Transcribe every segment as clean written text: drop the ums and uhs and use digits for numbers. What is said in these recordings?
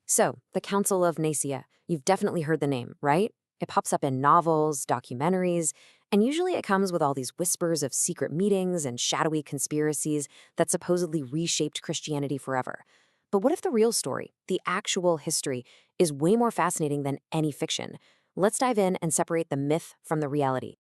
So, the Council of Nicea, you've definitely heard the name, right? It pops up in novels, documentaries, and usually it comes with all these whispers of secret meetings and shadowy conspiracies that supposedly reshaped Christianity forever. But what if the real story, the actual history, is way more fascinating than any fiction? Let's dive in and separate the myth from the reality.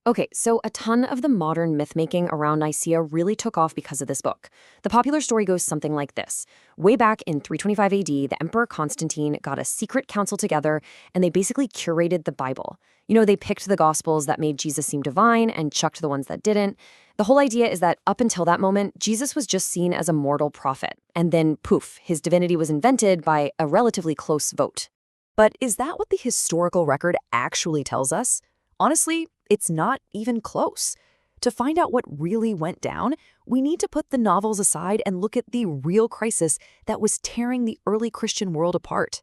Okay, so a ton of the modern myth-making around Nicaea really took off because of this book. The popular story goes something like this. Way back in 325 AD, the Emperor Constantine got a secret council together, and they basically curated the Bible. They picked the Gospels that made Jesus seem divine and chucked the ones that didn't. The whole idea is that up until that moment, Jesus was just seen as a mortal prophet. And then, poof, his divinity was invented by a relatively close vote. But is that what the historical record actually tells us? Honestly, it's not even close. To find out what really went down, we need to put the novels aside and look at the real crisis that was tearing the early Christian world apart.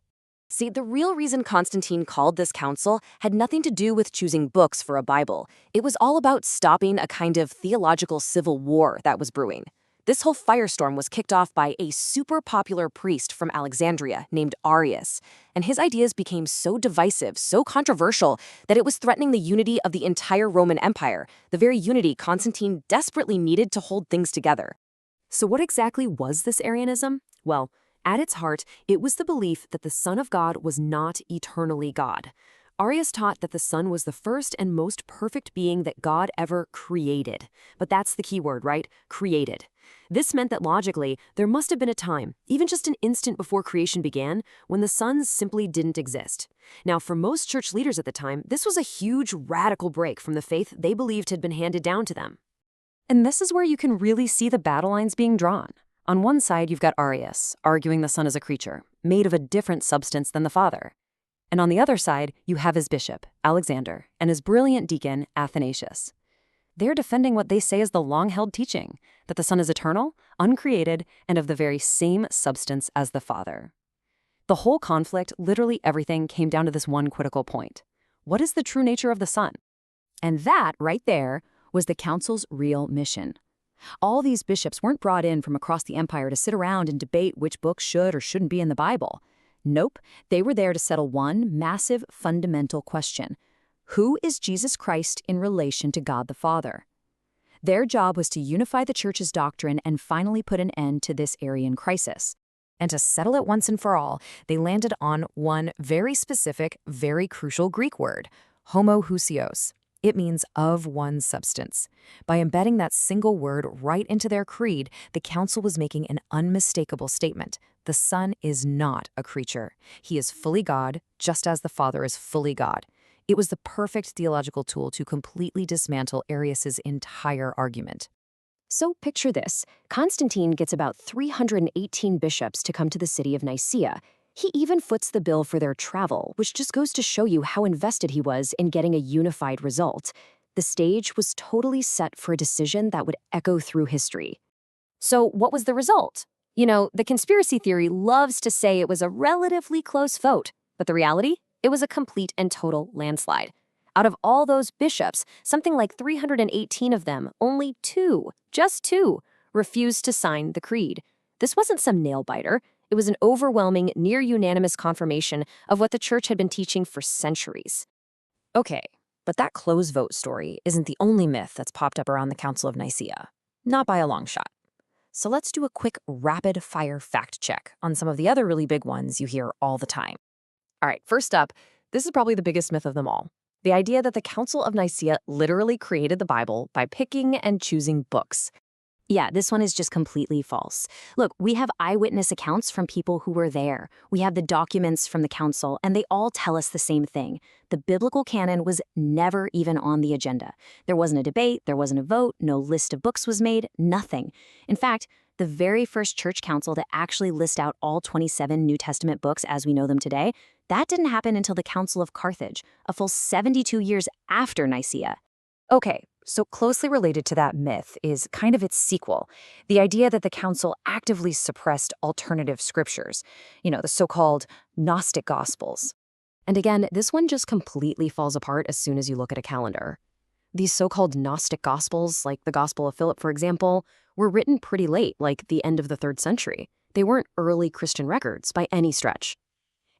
See, the real reason Constantine called this council had nothing to do with choosing books for a Bible. It was all about stopping a kind of theological civil war that was brewing. This whole firestorm was kicked off by a super popular priest from Alexandria named Arius, and his ideas became so divisive, so controversial, that it was threatening the unity of the entire Roman Empire, the very unity Constantine desperately needed to hold things together. So what exactly was this Arianism? Well, at its heart, it was the belief that the Son of God was not eternally God. Arius taught that the Son was the first and most perfect being that God ever created. But that's the key word, right? Created. This meant that logically, there must have been a time, even just an instant before creation began, when the Son simply didn't exist. Now, for most church leaders at the time, this was a huge radical break from the faith they believed had been handed down to them. And this is where you can really see the battle lines being drawn. On one side, you've got Arius, arguing the Son is a creature, made of a different substance than the Father. And on the other side, you have his bishop, Alexander, and his brilliant deacon, Athanasius. They're defending what they say is the long-held teaching, that the Son is eternal, uncreated, and of the very same substance as the Father. The whole conflict, literally everything, came down to this one critical point. What is the true nature of the Son? And that, right there, was the council's real mission. All these bishops weren't brought in from across the empire to sit around and debate which books should or shouldn't be in the Bible. Nope, they were there to settle one massive fundamental question. Who is Jesus Christ in relation to God the Father? Their job was to unify the church's doctrine and finally put an end to this Arian crisis. And to settle it once and for all, they landed on one very specific, very crucial Greek word, homoousios. It means of one substance. By embedding that single word right into their creed, the council was making an unmistakable statement. The Son is not a creature. He is fully God, just as the Father is fully God. It was the perfect theological tool to completely dismantle Arius's entire argument. So picture this. Constantine gets about 318 bishops to come to the city of Nicaea. He even foots the bill for their travel, which just goes to show you how invested he was in getting a unified result. The stage was totally set for a decision that would echo through history. So what was the result? The conspiracy theory loves to say it was a relatively close vote, but the reality? It was a complete and total landslide. Out of all those bishops, something like 318 of them, only just two, refused to sign the creed. This wasn't some nail-biter. It was an overwhelming, near-unanimous confirmation of what the church had been teaching for centuries. Okay, but that close vote story isn't the only myth that's popped up around the Council of Nicaea. Not by a long shot. So let's do a quick rapid-fire fact check on some of the other really big ones you hear all the time. All right, first up, this is probably the biggest myth of them all. The idea that the Council of Nicaea literally created the Bible by picking and choosing books. Yeah, this one is just completely false. Look, we have eyewitness accounts from people who were there. We have the documents from the council, and they all tell us the same thing. The biblical canon was never even on the agenda. There wasn't a debate, there wasn't a vote, no list of books was made, nothing. In fact, the very first church council to actually list out all 27 New Testament books as we know them today, that didn't happen until the Council of Carthage, a full 72 years after Nicaea. Okay, so closely related to that myth is kind of its sequel, the idea that the council actively suppressed alternative scriptures, the so-called Gnostic Gospels. And again, this one just completely falls apart as soon as you look at a calendar. These so-called Gnostic Gospels, like the Gospel of Philip, for example, were written pretty late, like the end of the 3rd century. They weren't early Christian records by any stretch.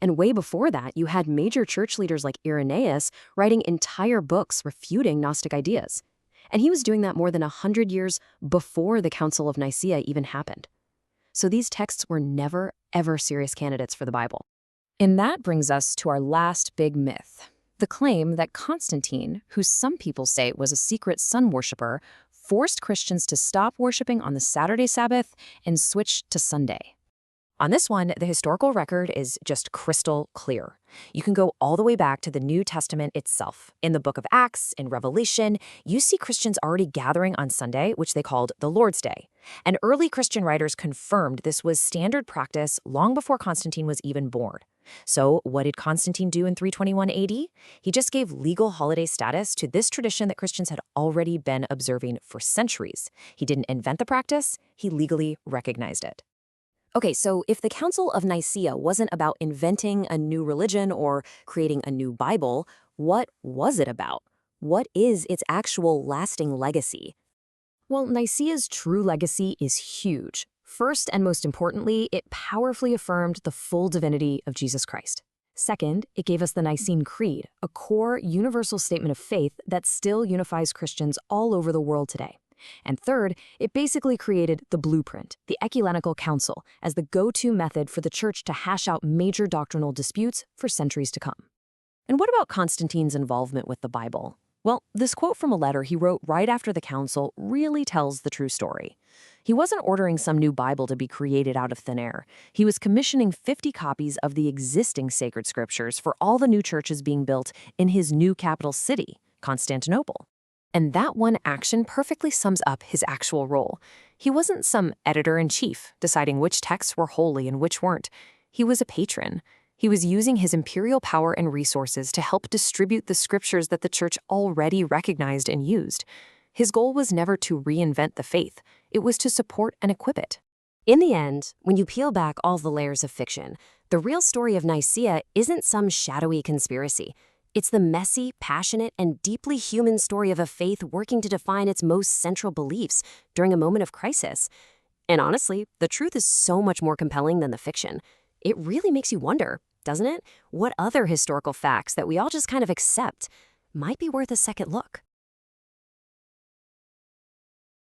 And way before that, you had major church leaders like Irenaeus writing entire books refuting Gnostic ideas. And he was doing that more than 100 years before the Council of Nicea even happened. So these texts were never, ever serious candidates for the Bible. And that brings us to our last big myth, the claim that Constantine, who some people say was a secret sun worshiper, forced Christians to stop worshiping on the Saturday Sabbath and switch to Sunday. On this one, the historical record is just crystal clear. You can go all the way back to the New Testament itself. In the book of Acts, in Revelation, you see Christians already gathering on Sunday, which they called the Lord's Day. And early Christian writers confirmed this was standard practice long before Constantine was even born. So what did Constantine do in 321 AD? He just gave legal holiday status to this tradition that Christians had already been observing for centuries. He didn't invent the practice, he legally recognized it. Okay, so if the Council of Nicea wasn't about inventing a new religion or creating a new Bible, what was it about? What is its actual lasting legacy? Well, Nicaea's true legacy is huge. First and most importantly, it powerfully affirmed the full divinity of Jesus Christ. Second, it gave us the Nicene Creed, a core universal statement of faith that still unifies Christians all over the world today. And third, it basically created the blueprint, the ecumenical council, as the go-to method for the church to hash out major doctrinal disputes for centuries to come. And what about Constantine's involvement with the Bible? Well, this quote from a letter he wrote right after the council really tells the true story. He wasn't ordering some new Bible to be created out of thin air. He was commissioning 50 copies of the existing sacred scriptures for all the new churches being built in his new capital city, Constantinople. And that one action perfectly sums up his actual role. He wasn't some editor-in-chief deciding which texts were holy and which weren't. He was a patron. He was using his imperial power and resources to help distribute the scriptures that the church already recognized and used. His goal was never to reinvent the faith. It was to support and equip it. In the end, when you peel back all the layers of fiction, the real story of Nicea isn't some shadowy conspiracy. It's the messy, passionate, and deeply human story of a faith working to define its most central beliefs during a moment of crisis. And honestly, the truth is so much more compelling than the fiction. It really makes you wonder, doesn't it? What other historical facts that we all just kind of accept might be worth a second look?